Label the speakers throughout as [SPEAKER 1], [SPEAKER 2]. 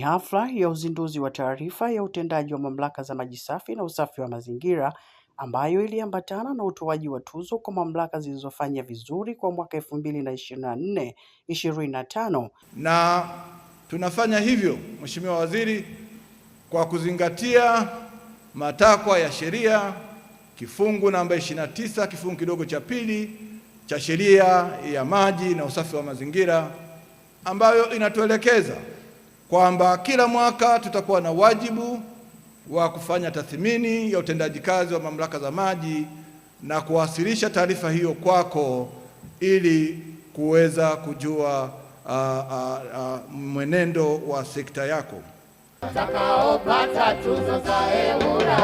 [SPEAKER 1] hafla ya uzinduzi wa taarifa ya utendaji wa mamlaka za maji safi na usafi wa mazingira ambayo iliambatana na utoaji wa tuzo kwa mamlaka zilizofanya vizuri kwa mwaka 2024-2025.
[SPEAKER 2] Na tunafanya hivyo, Mheshimiwa Waziri, kwa kuzingatia matakwa ya sheria kifungu namba 29 kifungu kidogo cha pili cha sheria ya maji na usafi wa mazingira, ambayo inatuelekeza kwamba kila mwaka tutakuwa na wajibu wa kufanya tathmini ya utendaji kazi wa mamlaka za maji na kuwasilisha taarifa hiyo kwako ili kuweza kujua mwenendo wa sekta yako.
[SPEAKER 3] Watakaopata tuzo za EWURA,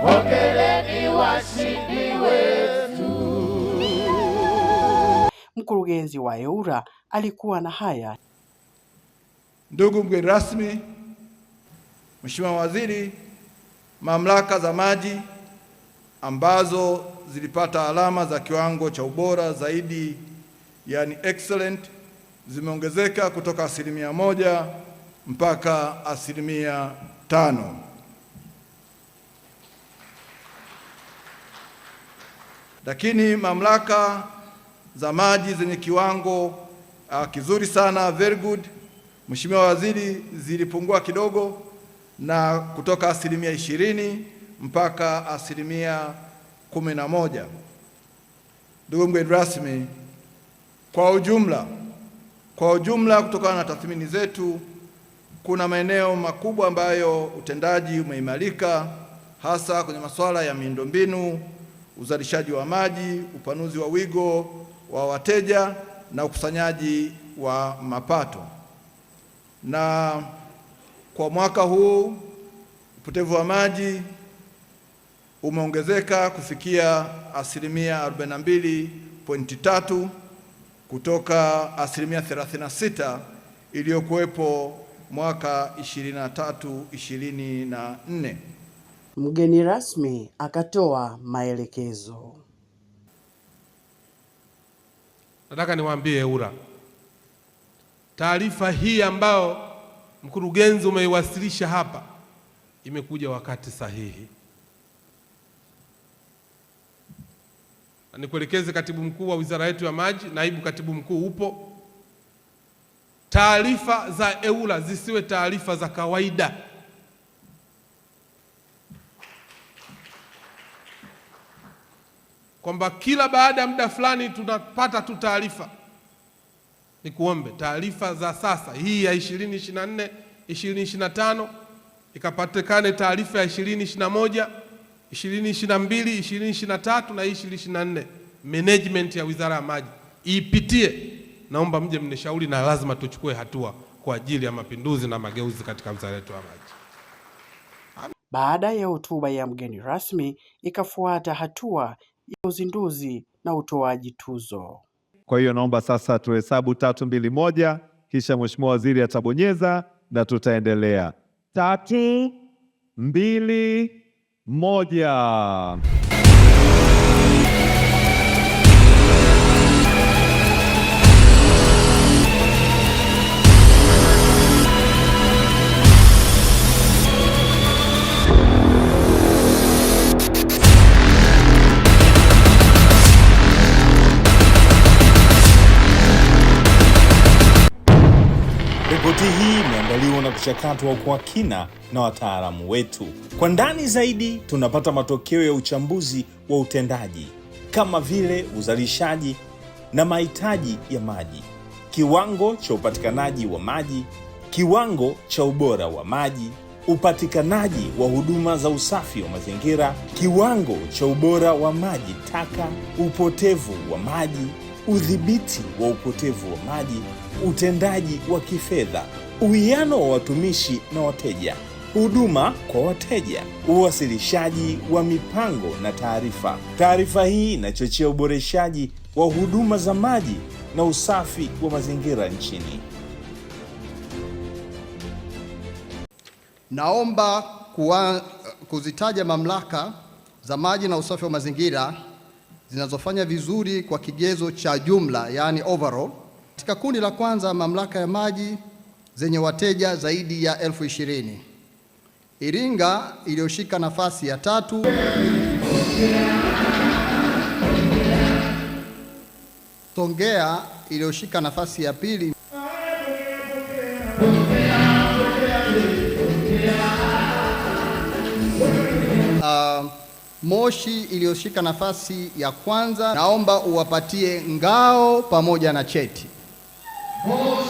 [SPEAKER 3] hongereni washindi wetu.
[SPEAKER 1] Mkurugenzi wa EWURA alikuwa na haya.
[SPEAKER 2] Ndugu mgeni rasmi, Mheshimiwa Waziri, mamlaka za maji ambazo zilipata alama za kiwango cha ubora zaidi, yani excellent, zimeongezeka kutoka 1% mpaka 5%. Lakini mamlaka za maji zenye kiwango kizuri sana, very good, Mheshimiwa Waziri, zilipungua kidogo na kutoka 20% mpaka 11%. Ndugu mgeni rasmi, kwa ujumla kutokana na tathmini zetu, kuna maeneo makubwa ambayo utendaji umeimarika, hasa kwenye masuala ya miundombinu, uzalishaji wa maji, upanuzi wa wigo wa wateja na ukusanyaji wa mapato. Na kwa mwaka huu upotevu wa maji umeongezeka kufikia 42.3 kutoka 36% iliyokuwepo mwaka 23-24.
[SPEAKER 1] Mgeni rasmi akatoa maelekezo.
[SPEAKER 4] Nataka niwaambie EWURA, taarifa hii ambayo mkurugenzi umeiwasilisha hapa imekuja wakati sahihi. Nikuelekeze katibu mkuu wa wizara yetu ya maji, naibu katibu mkuu upo. Taarifa za EWURA zisiwe taarifa za kawaida. Kwamba kila baada ya muda fulani tunapata tu taarifa. Nikuombe taarifa za sasa, hii ya 2024, 2025, ikapatikane taarifa ya 2021, 2022, 2023 na 2024. Management ya Wizara ya Maji ipitie. Naomba mje mnishauri, na lazima tuchukue hatua kwa ajili ya mapinduzi na mageuzi katika wizara yetu ya maji.
[SPEAKER 1] Baada ya hotuba ya mgeni rasmi, ikafuata hatua ya uzinduzi na utoaji tuzo.
[SPEAKER 5] Kwa hiyo naomba sasa tuhesabu 3, 2, 1, kisha Mheshimiwa Waziri atabonyeza na tutaendelea. 3, 2, 1.
[SPEAKER 6] Ripoti hii imeandaliwa na kuchakatwa kwa kina na wataalamu wetu. Kwa ndani zaidi, tunapata matokeo ya uchambuzi wa utendaji kama vile uzalishaji na mahitaji ya maji, kiwango cha upatikanaji wa maji, kiwango cha ubora wa maji, upatikanaji wa huduma za usafi wa mazingira, kiwango cha ubora wa maji taka, upotevu wa maji, udhibiti wa upotevu wa maji, utendaji wa kifedha, uwiano wa watumishi na wateja, huduma kwa wateja, uwasilishaji wa mipango na taarifa. Taarifa hii inachochea uboreshaji wa huduma za maji na usafi wa mazingira nchini.
[SPEAKER 7] Naomba kuzitaja mamlaka za maji na usafi wa mazingira zinazofanya vizuri kwa kigezo cha jumla, yani overall. Katika kundi la kwanza, mamlaka ya maji zenye wateja zaidi ya 20,000. Iringa iliyoshika nafasi ya 3. Songea iliyoshika nafasi ya 2. Moshi iliyoshika nafasi ya 1. Naomba uwapatie ngao pamoja na cheti. Moshi.